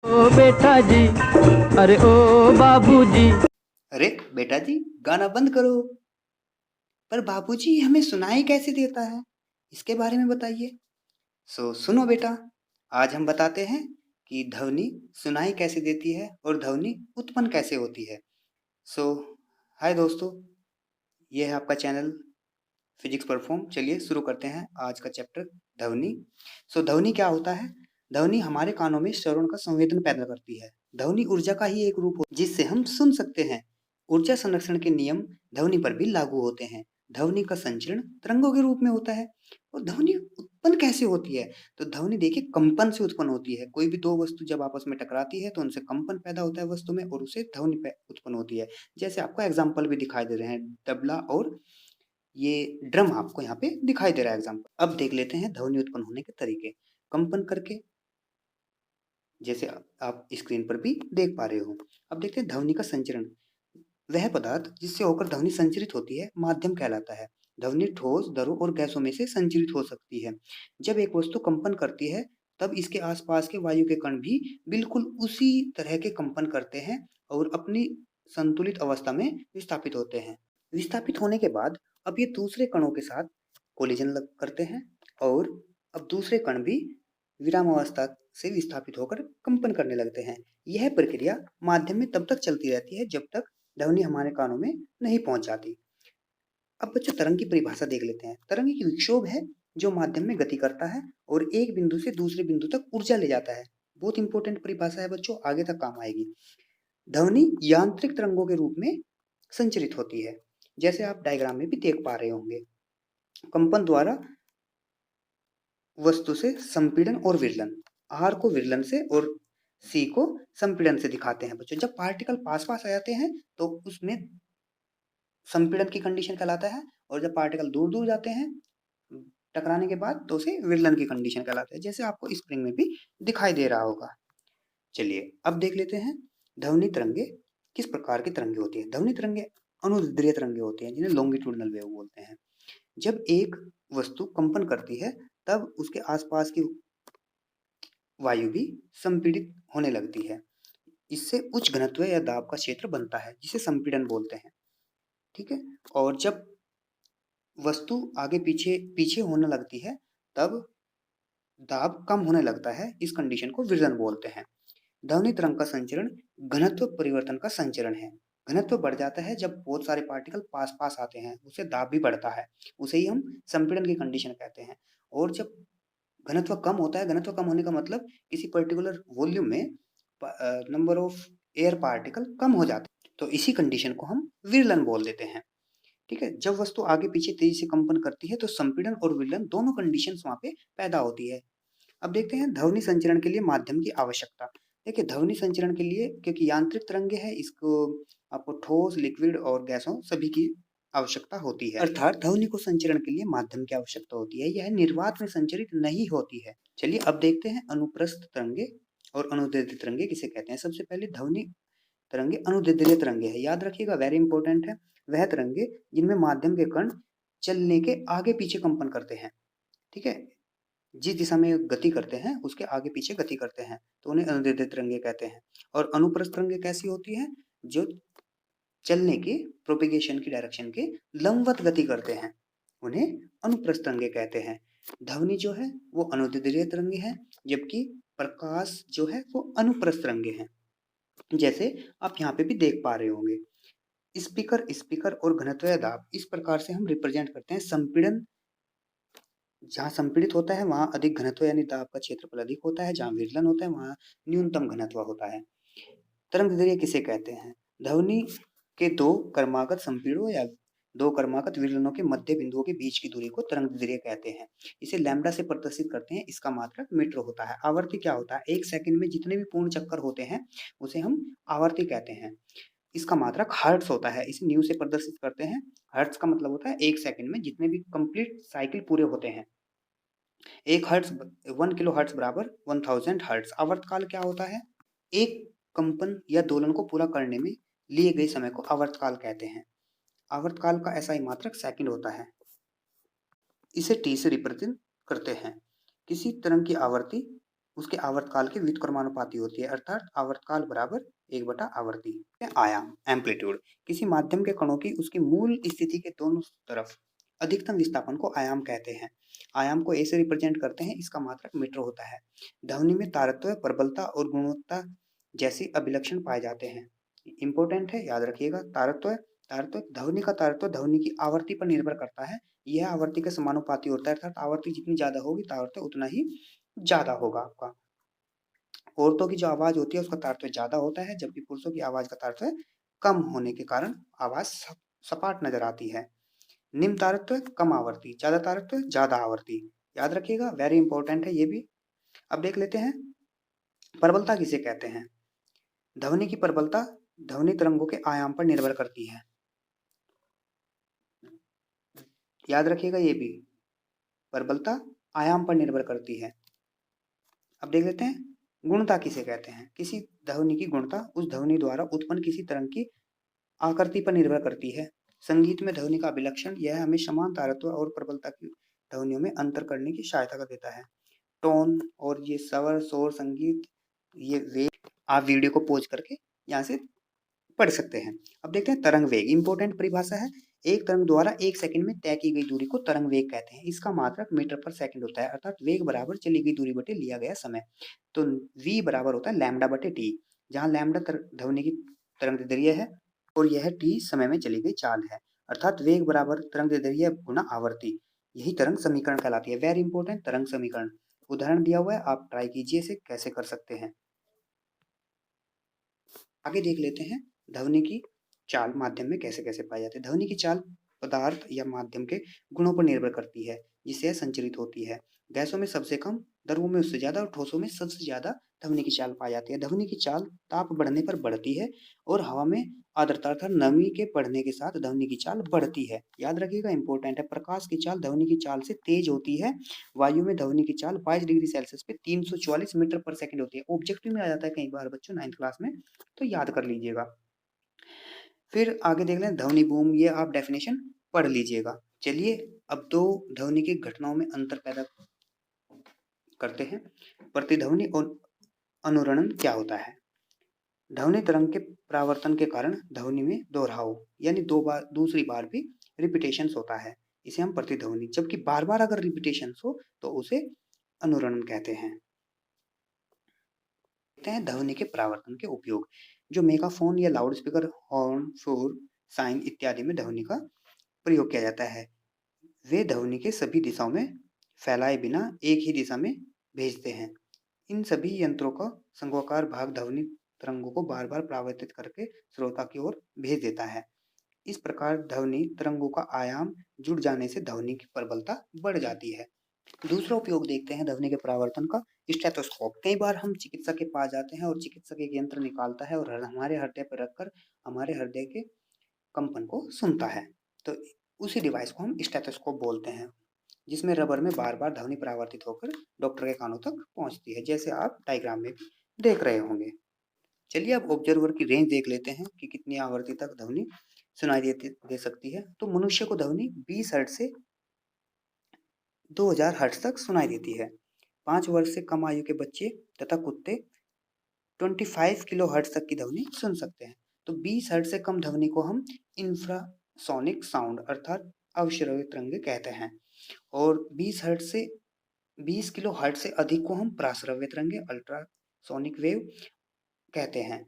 ओ बेटा जी, अरे ओ बाबूजी। अरे बेटा जी, गाना बंद करो। पर बाबूजी हमें सुनाई कैसे देता है, इसके बारे में बताइए। सुनो बेटा, आज हम बताते हैं कि ध्वनि सुनाई कैसे देती है और ध्वनि उत्पन्न कैसे होती है। सो हाय दोस्तों, ये है आपका चैनल फिजिक्स परफॉर्म। चलिए शुरू करते हैं आज का चैप्टर, ध्वनि। ध्वनि क्या होता है? ध्वनि हमारे कानों में श्रवण का संवेदन पैदा करती है। ध्वनि ऊर्जा का ही एक रूप हो जिससे हम सुन सकते हैं। ऊर्जा संरक्षण के नियम ध्वनि पर भी लागू होते हैं। ध्वनि का संचरण तरंगों के रूप में होता है। और ध्वनि उत्पन्न कैसे होती है? तो ध्वनि देखिए कंपन से उत्पन्न होती है। कोई भी दो वस्तु जब आपस में टकराती है तो उनसे कंपन पैदा होता है वस्तु में, और उसे ध्वनि उत्पन्न होती है। जैसे आपको एग्जाम्पल भी दिखाई दे रहे हैं, तबला और ये ड्रम आपको यहाँ पे दिखाई दे रहा है एग्जाम्पल। अब देख लेते हैं ध्वनि उत्पन्न होने के तरीके। कंपन करके, जैसे आप स्क्रीन पर भी देख पा रहे हो। अब देखते हैं ध्वनि का संचरण। वह पदार्थ जिससे होकर ध्वनि संचरित होती है माध्यम कहलाता है। ध्वनि ठोस, द्रव और गैसों में से संचरित हो सकती है। जब एक वस्तु कंपन करती है तब इसके आसपास के वायु के कण भी बिल्कुल उसी तरह के कंपन करते हैं और अपनी संतुलित अवस्था में विस्थापित होते हैं। विस्थापित होने के बाद अब ये दूसरे कणों के साथ कोलिजन करते हैं, और अब दूसरे कण भी विराम अवस्था से विस्थापित होकर कंपन करने लगते हैं। यह प्रक्रिया माध्यम में तब तक चलती रहती है जब तक ध्वनि हमारे कानों में नहीं पहुंच जाती। अब बच्चों तरंग की परिभाषा देख लेते हैं। तरंग एक विक्षोभ है जो माध्यम में गति करता है और एक बिंदु से दूसरे बिंदु तक ऊर्जा ले जाता है। बहुत इंपॉर्टेंट परिभाषा है बच्चों, आगे तक काम आएगी। ध्वनि यांत्रिक तरंगों के रूप में संचरित होती है, जैसे आप डायग्राम में भी देख पा रहे होंगे। कंपन द्वारा वस्तु से संपीड़न और विरलन, आर को विरलन से और सी को संपीड़न से दिखाते हैं बच्चों। जब पार्टिकल पास पास आ जाते हैं तो उसमें संपीड़न की कंडीशन कहलाता है, और जब पार्टिकल दूर दूर जाते हैं टकराने के बाद तो उसे विरलन की कंडीशन कहलाता है, जैसे आपको स्प्रिंग में भी दिखाई दे रहा होगा। चलिए अब देख लेते हैं ध्वनि तरंगे किस प्रकार की तरंगे होती है। ध्वनि तरंगे अनुदैर्ध्य तरंगे होती हैं, जिन्हें लॉन्गिट्यूडनल वेव बोलते हैं। जब एक वस्तु कंपन करती है तब उसके आसपास की वायु भी संपीड़ित होने लगती है। इससे उच्च घनत्व या दाब का क्षेत्र बनता है जिसे संपीड़न बोलते हैं। ठीक है। और जब वस्तु आगे पीछे पीछे होने लगती है तब दाब कम होने लगता है। इस कंडीशन को विरलन बोलते हैं। ध्वनि तरंग का संचरण घनत्व परिवर्तन का संचरण है। घनत्व बढ़ जाता है जब बहुत सारे पार्टिकल पास पास आते हैं, उससे दाब भी बढ़ता है, उसे ही हम संपीड़न की कंडीशन कहते हैं। और जब घनत्व कम होता है, घनत्व कम होने का मतलब किसी पर्टिकुलर वॉल्यूम में नंबर ऑफ एयर पार्टिकल कम हो जाते हैं, तो इसी कंडीशन को हम विरलन बोल देते हैं। ठीक है। जब वस्तु आगे पीछे तेजी से कंपन करती है तो संपीड़न और विरलन दोनों कंडीशंस वहां पे पैदा होती है। अब देखते हैं ध्वनि संचरण के लिए माध्यम की आवश्यकता। देखिए ध्वनि संचरण के लिए, क्योंकि यांत्रिक तरंगे हैं, इसको आपको ठोस, लिक्विड और गैसों सभी की आवश्यकता होती है। अर्थात ध्वनि को संचरण के लिए माध्यम की आवश्यकता होती है। यह निर्वात में संचरित नहीं होती है। चलिए अब देखते हैं अनुप्रस्थ तरंगे और अनुदैर्ध्य तरंगे किसे कहते हैं। सबसे पहले ध्वनि तरंगे अनुदैर्ध्य तरंगे है, याद रखिएगा, वेरी इंपॉर्टेंट है। वह तरंगे जिनमें माध्यम के कण चलने के आगे पीछे कंपन करते हैं। ठीक है। जिस दिशा में गति करते हैं उसके आगे पीछे गति करते हैं तो उन्हें अनुदैर्ध्य तरंगे कहते हैं। और अनुप्रस्थ तरंगे कैसी होती है? जो चलने की, प्रोपिगेशन की डायरेक्शन के लंबवत गति करते हैं, उन्हें अनुप्रस्थ तरंगे कहते हैं। ध्वनि जो है वो अनुदैर्ध्य तरंगे है, जबकि प्रकाश जो है वो अनुप्रस्थ तरंगे हैं। जैसे आप यहाँ पे भी देख पा रहे होंगे, स्पीकर स्पीकर और घनत्व या दाब, इस प्रकार से हम रिप्रेजेंट करते हैं संपीड़न। जहाँ संपीड़ित होता है वहां अधिक घनत्व यानी दाब का क्षेत्रफल अधिक होता है, जहाँ विरलन होता है वहां न्यूनतम घनत्व होता है। तरंग दैर्ध्य किसे कहते हैं? ध्वनि के दो क्रमागत संपीड़ों या दो क्रमागत विरलनों के मध्य बिंदुओं के बीच की दूरी को तरंग दैर्ध्य कहते हैं। इसे लैम्ब्डा से प्रदर्शित करते हैं। इसका मात्रक मीटर होता है। आवर्ती क्या होता है? एक सेकंड में जितने भी पूर्ण चक्कर होते हैं उसे हम आवर्ती कहते हैं। इसका मात्रक हर्ट्ज होता है। इसे न्यू से प्रदर्शित करते हैं। हर्ट्ज का मतलब होता है एक सेकंड में जितने भी कंप्लीट साइकिल पूरे होते हैं। एक हर्ट्ज 1 किलो हर्ट्ज बराबर 1000 हर्ट्ज। आवर्तकाल क्या होता है? एक कंपन या दोलन को पूरा करने में लिए गए समय को आवर्तकाल कहते हैं। आवर्तकाल का ऐसा ही मात्रक सेकंड होता है। इसे टी से रिप्रेजेंट करते हैं। किसी तरंग की आवृत्ति उसके आवर्तकाल के व्युत्क्रमानुपाती होती है, अर्थात आवर्तकाल बराबर 1 बटा आवर्ती। आयाम एम्पलीट्यूड किसी माध्यम के कणों की उसकी मूल स्थिति के दोनों तरफ अधिकतम विस्थापन को आयाम कहते हैं। आयाम को ऐसे रिप्रेजेंट करते हैं, इसका मात्रक मीटर होता है। ध्वनि में तारतम्य, प्रबलता और गुणवत्ता जैसे अभिलक्षण पाए जाते हैं। इंपॉर्टेंट है, याद रखिएगा। तारतम्य तारतम्य ध्वनि का तारतम्य ध्वनि की आवृत्ति पर निर्भर करता है। यह आवृत्ति के समानुपाती होता है, अर्थात आवृत्ति जितनी ज्यादा होगी तारतम्य उतना ही ज्यादा होगा आपका। औरतों की जो आवाज होती है उसका तारतम्य ज्यादा होता है, जबकि पुरुषों की आवाज का तारतम्य कम होने के कारण आवाज सपाट नजर आती है। निम्न तारतम्य कम आवृत्ति, ज्यादा तारतम्य ज्यादा आवृत्ति। याद रखिएगा, वेरी इंपॉर्टेंट है ये भी। अब देख लेते हैं प्रबलता किसे कहते हैं। ध्वनि की प्रबलता ध्वनि तरंगों के आयाम पर निर्भर करती है। याद रखिएगा ये भी, प्रबलता आयाम पर निर्भर करती है। अब देख लेते हैं गुणता किसे कहते हैं। किसी ध्वनि की गुणता उस ध्वनि द्वारा उत्पन्न किसी तरंग की आकृति पर निर्भर करती है। संगीत में ध्वनि का अभिलक्षण यह हमें समान तारतम्य और प्रबलता की ध्वनियों में अंतर करने की सहायता कर देता है। टोन और ये स्वर, शोर, संगीत, ये वेग आप वीडियो को पॉज करके यहाँ से पढ़ सकते हैं। अब देखते हैं तरंग वेग। इंपॉर्टेंट परिभाषा है, एक तरंग द्वारा 1 सेकंड में तय की गई दूरी को तरंग वेग कहते हैं। इसका मात्रक मीटर पर सेकंड होता है, अर्थात वेग बराबर चली गई दूरी बटे लिया गया समय। तो v बराबर होता है लैम्डा बटे टी, जहाँ लैम्डा ध्वनि की तरंग दैर्ध्य है और यह टी समय में चली गई चाल है, अर्थात वेग बराबर तरंग दैर्ध्य गुना आवर्ती। यही तरंग समीकरण कहलाती है। वेरी इंपॉर्टेंट, तरंग समीकरण उदाहरण दिया हुआ है, आप ट्राई कीजिए इसे कैसे कर सकते हैं। आगे देख लेते हैं ध्वनि की चाल माध्यम में कैसे कैसे पाई जाती है। ध्वनि की चाल पदार्थ या माध्यम के गुणों पर निर्भर करती है जिससे यह संचरित होती है। गैसों में सबसे कम, द्रवों में उससे ज्यादा और ठोसों में सबसे ज्यादा ध्वनि की चाल पाई जाती है। ध्वनि की चाल ताप बढ़ने पर बढ़ती है और हवा में आर्द्रता अर्थात नमी के बढ़ने के साथ ध्वनि की चाल बढ़ती है। याद रखिएगा, इंपॉर्टेंट है। प्रकाश की चाल ध्वनि की चाल से तेज होती है। वायु में ध्वनि की चाल 22 डिग्री सेल्सियस पे 344 मीटर पर सेकंड होती है। ऑब्जेक्टिव में आ जाता है कई बार बच्चों 9th क्लास में, तो याद कर लीजिएगा। फिर आगे देख लें ध्वनि बूम, ये आप डेफिनेशन पढ़ लीजिएगा। चलिए अब दो ध्वनि की घटनाओं में अंतर पैदा करते हैं। प्रतिध्वनि और अनुरणन क्या होता है। ध्वनि तरंग के परावर्तन के कारण ध्वनि में दोहराव यानी दूसरी बार भी रिपीटेशन होता है, इसे हम प्रतिध्वनि। जबकि बार बार अगर रिपीटेशन हो तो उसे अनुरणन कहते हैं। देखते हैं ध्वनि के परावर्तन के उपयोग। जो मेगाफोन या लाउड स्पीकर, हॉर्न, शोर, साइन इत्यादि में ध्वनि का प्रयोग किया जाता है, वे ध्वनि के सभी दिशाओं में फैलाए बिना एक ही दिशा में भेजते हैं। इन सभी यंत्रों का शंक्वाकार भाग ध्वनि तरंगों को बार बार परावर्तित करके श्रोता की ओर भेज देता है। इस प्रकार ध्वनि तरंगों का आयाम जुड़ जाने से ध्वनि की प्रबलता बढ़ जाती है। दूसरा उपयोग देखते हैं ध्वनि के परावर्तन का, स्टेथोस्कोप। कई बार हम चिकित्सक के पास जाते हैं और चिकित्सक एक यंत्र निकालता है और हमारे हृदय पर रखकर हमारे हृदय के कंपन को सुनता है, तो उसी डिवाइस को हम स्टेथोस्कोप बोलते हैं, जिसमें रबर में बार बार ध्वनि परावर्तित होकर डॉक्टर के कानों तक पहुंचती है, जैसे आप डायग्राम में देख रहे होंगे। चलिए अब ऑब्जर्वर की रेंज देख लेते हैं कि कितनी आवृत्ति तक ध्वनि सुनाई दे सकती है। तो मनुष्य को ध्वनि 20 हर्ट्ज से 2000 हर्ट्ज तक सुनाई देती है। 5 वर्ष से कम आयु के बच्चे तथा कुत्ते 25 किलो हर्ट्ज तक की ध्वनि सुन सकते हैं। तो 20 हर्ट्ज से कम ध्वनि को हम इंफ्रासोनिक साउंड अर्थात अवश्रव्य तरंगे कहते हैं, और 20 हर्ट्ज से 20 किलो हर्ट्ज से अधिक को हम प्राश्रव्य तरंगे अल्ट्रासोनिक वेव कहते हैं।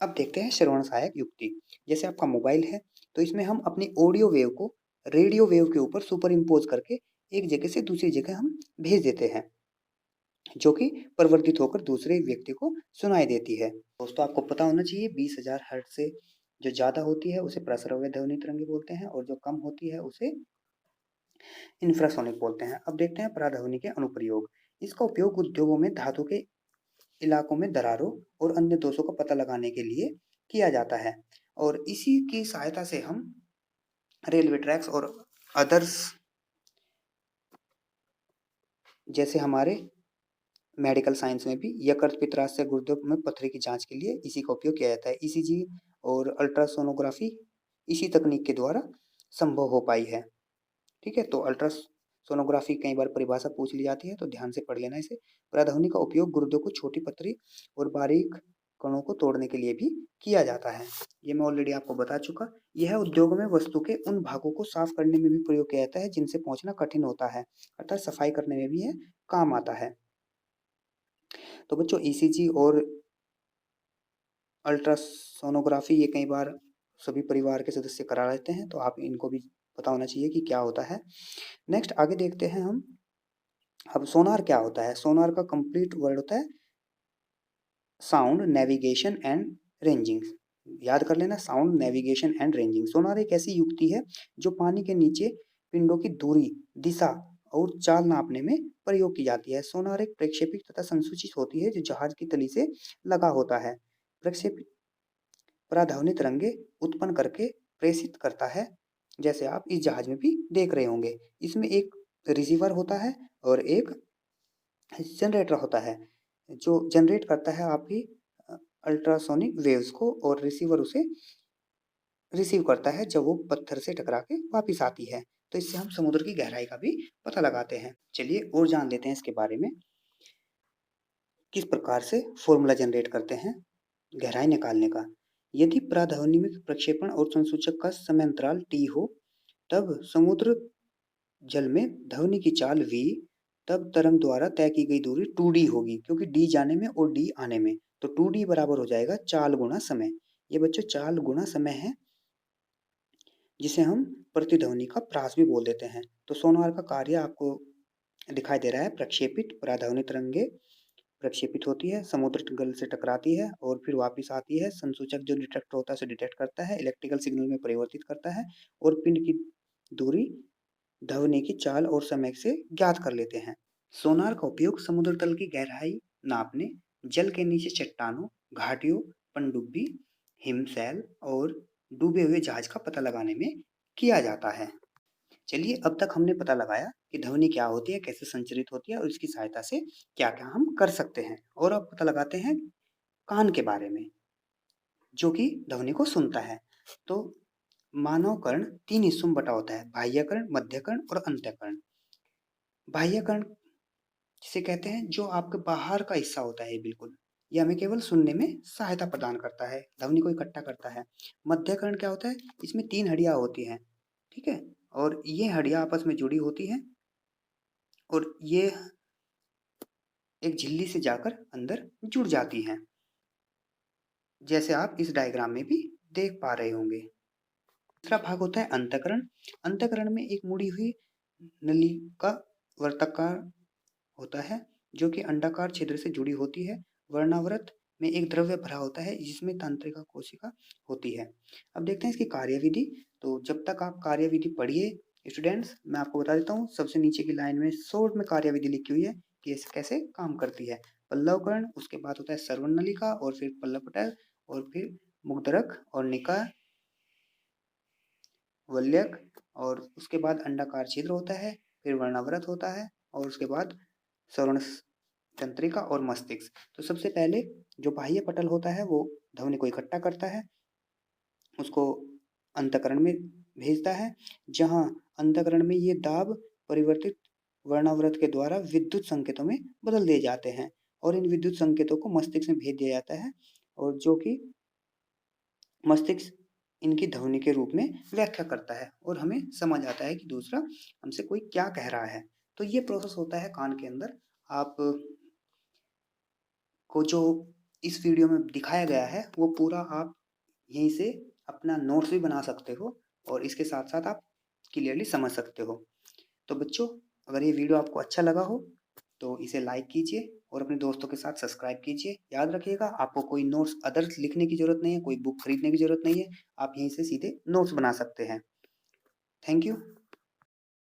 अब देखते हैं श्रवण सहायक युक्ति। जैसे आपका मोबाइल है तो इसमें हम अपनी ऑडियो वेव को रेडियो वेव के ऊपर सुपर इम्पोज करके एक जगह से दूसरी जगह हम भेज देते हैं, जो कि परिवर्तित होकर दूसरे व्यक्ति को सुनाई देती है। दोस्तों आपको पता होना चाहिए 20,000 हर्ट्ज से जो ज्यादा होती है उसे प्रसरव्य ध्वनि तरंगे बोलते हैं और जो कम होती है उसे इंफ्रासोनिक बोलते हैं। अब देखते हैं पराध्वनि के अनुप्रयोग। इसका उपयोग उद्योगों में धातु के इलाकों में दरारों और अन्य दोषों का पता लगाने के लिए किया जाता है, और इसी की सहायता से हम रेलवे ट्रैक्स और अदर्स जैसे हमारे मेडिकल साइंस में भी यकृत, पित्ताशय, गुर्दे में पथरी की जांच के लिए इसी का उपयोग किया जाता है। ईसीजी और अल्ट्रासोनोग्राफी इसी तकनीक के द्वारा संभव हो पाई है। ठीक है, तो अल्ट्रासोनोग्राफी सोनोग्राफी कई बार परिभाषा पूछ ली जाती है, तो ध्यान से पढ़ लेना इसे। पराध्वनि का उपयोग गुर्दों को छोटी पतली और बारीक कणों को तोड़ने के लिए भी किया जाता है। ये मैं ऑलरेडी आपको बता चुका। यह उद्योग में वस्तु के उन भागों को साफ करने में भी प्रयोग किया जाता है जिनसे पहुंचना कठिन होता है, अर्थात सफाई करने में भी यह काम आता है। तो बच्चों ईसीजी और अल्ट्रासोनोग्राफी ये कई बार सभी परिवार के सदस्य करा लेते हैं, तो आप इनको भी पता होना चाहिए कि क्या होता है। नेक्स्ट आगे देखते हैं हम। अब सोनार क्या होता है? सोनार का कंप्लीट वर्ड होता है साउंड नेविगेशन एंड रेंजिंग। याद कर लेना, साउंड नेविगेशन एंड रेंजिंग। सोनार एक ऐसी युक्ति है जो पानी के नीचे पिंडों की दूरी, दिशा और चाल नापने में प्रयोग की जाती है। सोनार एक प्रक्षेपित तथा संसूचित होती है जो जहाज की तली से लगा होता है। प्रक्षेपित पराध्वनि तरंगे उत्पन्न करके प्रेषित करता है, जैसे आप इस जहाज में भी देख रहे होंगे। इसमें एक रिसीवर होता है और एक जनरेटर होता है जो जनरेट करता है आपकी अल्ट्रासोनिक वेव्स को, और रिसीवर उसे रिसीव करता है जब वो पत्थर से टकरा के वापिस आती है। तो इससे हम समुद्र की गहराई का भी पता लगाते हैं। चलिए और जान लेते हैं इसके बारे में, किस प्रकार से फॉर्मूला जनरेट करते हैं गहराई निकालने का। यदि पराध्वनि में प्रक्षेपण और संसूचक का समय अंतराल t हो, तब समुद्र जल में ध्वनि की चाल v, तब तरंग द्वारा तय की गई दूरी 2d होगी, क्योंकि d जाने में और d आने में, तो 2d बराबर हो जाएगा चाल गुणा समय। ये बच्चों चाल गुणा समय है, जिसे हम प्रतिध्वनि का प्रास भी बोल देते हैं। तो सोनार का कार्य आपको दिखाई दे रहा है। प्रक्षेपित पराध्वनि तरंगे प्रक्षेपित होती है, समुद्र गल से टकराती है और फिर वापस आती है। संसूचक जो डिटेक्ट होता है उसे डिटेक्ट करता है, इलेक्ट्रिकल सिग्नल में परिवर्तित करता है और पिंड की दूरी, ध्वनि की चाल और समय से ज्ञात कर लेते हैं। सोनार का उपयोग समुद्र तल की गहराई नापने, जल के नीचे चट्टानों, घाटियों, पनडुब्बी, हिमशैल और डूबे हुए जहाज का पता लगाने में किया जाता है। चलिए अब तक हमने पता लगाया कि ध्वनि क्या होती है, कैसे संचरित होती है और इसकी सहायता से क्या-क्या हम कर सकते हैं। और अब पता लगाते हैं कान के बारे में, जो कि ध्वनि को सुनता है। तो मानव कर्ण 3 हिस्सों में बटा होता है, बाह्य कर्ण, मध्य कर्ण और अंतःकर्ण। बाह्य कर्ण जिसे कहते हैं जो आपके बाहर का हिस्सा होता है बिल्कुल, ये हमें केवल सुनने में सहायता प्रदान करता है, ध्वनि को इकट्ठा करता है। मध्य कर्ण क्या होता है? इसमें 3 हड्डियां होती हैं, ठीक है, और ये हड्डियां आपस में जुड़ी होती हैं और ये एक झिल्ली से जाकर अंदर जुड़ जाती हैं, जैसे आप इस डायग्राम में भी देख पा रहे होंगे। दूसरा भाग होता है अंतःकरण। अंतःकरण में एक मुड़ी हुई नली का वर्ताकार होता है जो कि अंडाकार छिद्र से जुड़ी होती है। वर्णावृत में एक द्रव्य भरा होता है जिसमें तंत्रिका कोशिका होती है। अब देखते हैं इसकी कार्यविधि। तो जब तक आप कार्यविधि पढ़िए स्टूडेंट्स, मैं आपको बता देता हूँ, सबसे नीचे की लाइन में शॉर्ट में कार्यविधि लिखी हुई है कि कैसे काम करती है। पल्लव कर्ण, उसके बाद होता है श्रवण नलिका और फिर पल्लवपटल और फिर मुग्धरक और निकाय, वल्यक, और उसके बाद अंडाकार छिद्र होता है, फिर वर्णावृत होता है और उसके बाद श्रवण तंत्रिका और मस्तिष्क। तो सबसे पहले जो बाह्य पटल होता है वो ध्वनि को इकट्ठा करता है, उसको अंतःकरण में भेजता है, जहां अंतःकरण में ये दाब परिवर्तित वर्णावृत के द्वारा विद्युत संकेतों में बदल दिए जाते हैं और इन विद्युत संकेतों को मस्तिष्क में भेज दिया जाता है, और जो कि मस्तिष्क इनकी ध्वनि के रूप में व्याख्या करता है और हमें समझ आता है कि दूसरा हमसे कोई क्या कह रहा है। तो ये प्रोसेस होता है कान के अंदर। आप को जो इस वीडियो में दिखाया गया है वो पूरा आप यहीं से अपना नोट्स भी बना सकते हो और इसके साथ साथ आप क्लियरली समझ सकते हो। तो बच्चों, अगर ये वीडियो आपको अच्छा लगा हो तो इसे लाइक कीजिए और अपने दोस्तों के साथ सब्सक्राइब कीजिए। याद रखिएगा, आपको कोई नोट्स अदर्स लिखने की ज़रूरत नहीं है, कोई बुक खरीदने की ज़रूरत नहीं है, आप यहीं से सीधे नोट्स बना सकते हैं। Thank you.